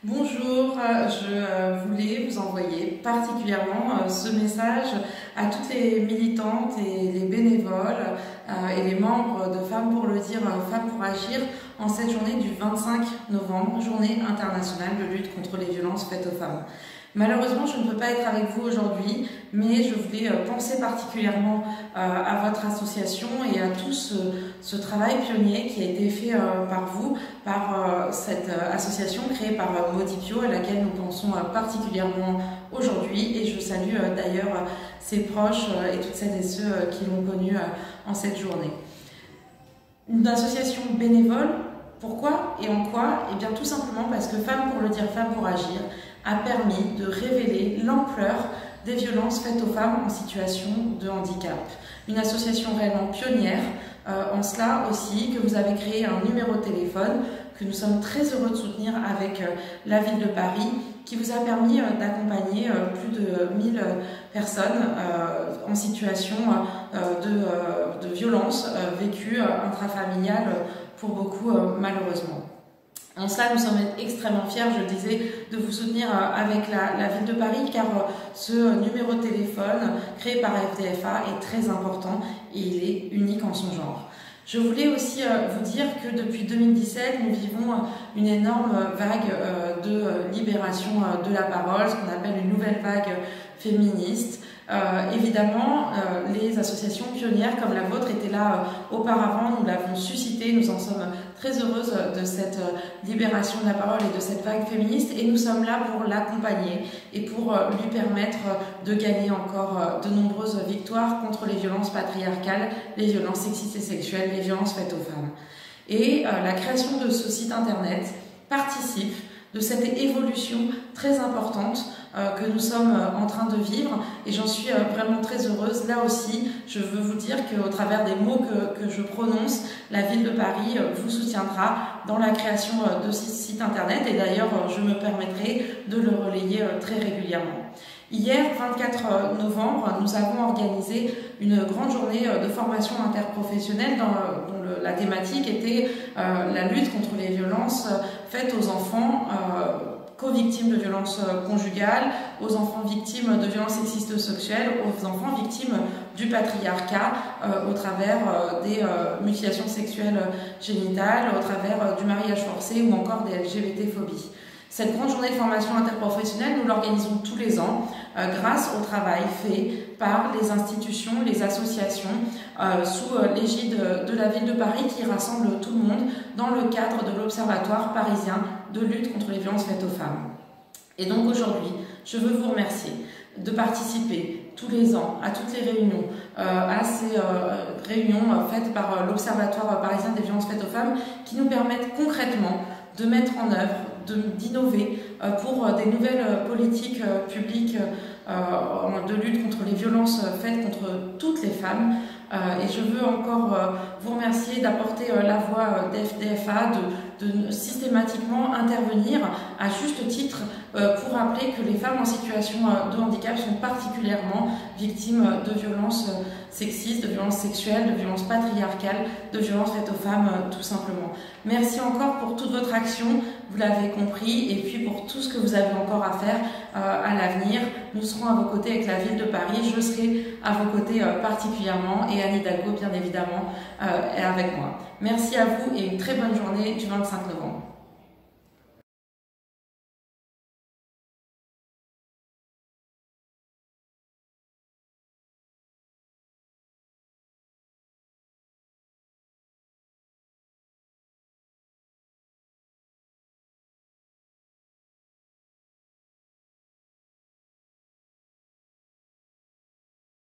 Bonjour, je voulais vous envoyer particulièrement ce message à toutes les militantes et les bénévoles et les membres de Femmes pour le dire, Femmes pour agir en cette journée du 25 novembre, journée internationale de lutte contre les violences faites aux femmes. Malheureusement, je ne peux pas être avec vous aujourd'hui, mais je voulais penser particulièrement à votre association et à tout ce travail pionnier qui a été fait par vous, par cette association créée par Modipio, à laquelle nous pensons particulièrement aujourd'hui. Et je salue d'ailleurs ses proches et toutes celles et ceux qui l'ont connue en cette journée. Une association bénévole, pourquoi et en quoi? Eh bien tout simplement parce que Femmes pour le dire, Femmes pour agir a permis de révéler l'ampleur des violences faites aux femmes en situation de handicap. Une association réellement pionnière, en cela aussi que vous avez créé un numéro de téléphone que nous sommes très heureux de soutenir avec la ville de Paris, qui vous a permis d'accompagner plus de 1000 personnes en situation de violence vécue intrafamiliale pour beaucoup malheureusement. En cela, nous sommes extrêmement fiers, je le disais, de vous soutenir avec la ville de Paris, car ce numéro de téléphone créé par FDFA est très important et il est unique en son genre. Je voulais aussi vous dire que depuis 2017, nous vivons une énorme vague de libération de la parole, ce qu'on appelle une nouvelle vague féministe. Évidemment, les associations pionnières comme la vôtre étaient là auparavant, nous l'avons suscité, nous en sommes très heureuses de cette libération de la parole et de cette vague féministe, et nous sommes là pour l'accompagner et pour lui permettre de gagner encore de nombreuses victoires contre les violences patriarcales, les violences sexistes et sexuelles, les violences faites aux femmes. Et la création de ce site internet participe de cette évolution très importante que nous sommes en train de vivre, et j'en suis vraiment très heureuse. Là aussi, je veux vous dire qu'au travers des mots que je prononce, la ville de Paris vous soutiendra dans la création de ce site internet, et d'ailleurs je me permettrai de le relayer très régulièrement. Hier, 24 novembre, nous avons organisé une grande journée de formation interprofessionnelle dont la thématique était la lutte contre les violences faites aux enfants co-victimes de violences conjugales, aux enfants victimes de violences sexistes ou sexuelles, aux enfants victimes du patriarcat au travers des mutilations sexuelles génitales, au travers du mariage forcé ou encore des LGBT-phobies. Cette grande journée de formation interprofessionnelle, nous l'organisons tous les ans grâce au travail fait par les institutions, les associations sous l'égide de la ville de Paris qui rassemble tout le monde dans le cadre de l'Observatoire parisien de lutte contre les violences faites aux femmes. Et donc aujourd'hui, je veux vous remercier de participer tous les ans à toutes les réunions, à ces réunions faites par l'Observatoire parisien des violences faites aux femmes qui nous permettent concrètement de mettre en œuvre, d'innover pour des nouvelles politiques publiques de lutte contre les violences faites contre toutes les femmes. Et je veux encore vous remercier d'apporter la voix d'FDFA, de systématiquement intervenir à juste titre pour rappeler que les femmes en situation de handicap sont particulièrement victimes de violences sexistes, de violences sexuelles, de violences patriarcales, de violences faites aux femmes tout simplement. Merci encore pour toute votre action, vous l'avez compris, et puis pour tout ce que vous avez encore à faire à l'avenir. Nous serons à vos côtés avec la ville de Paris, je serai à vos côtés particulièrement, et Anne Hidalgo bien évidemment est avec moi. Merci à vous et une très bonne journée du 25 novembre.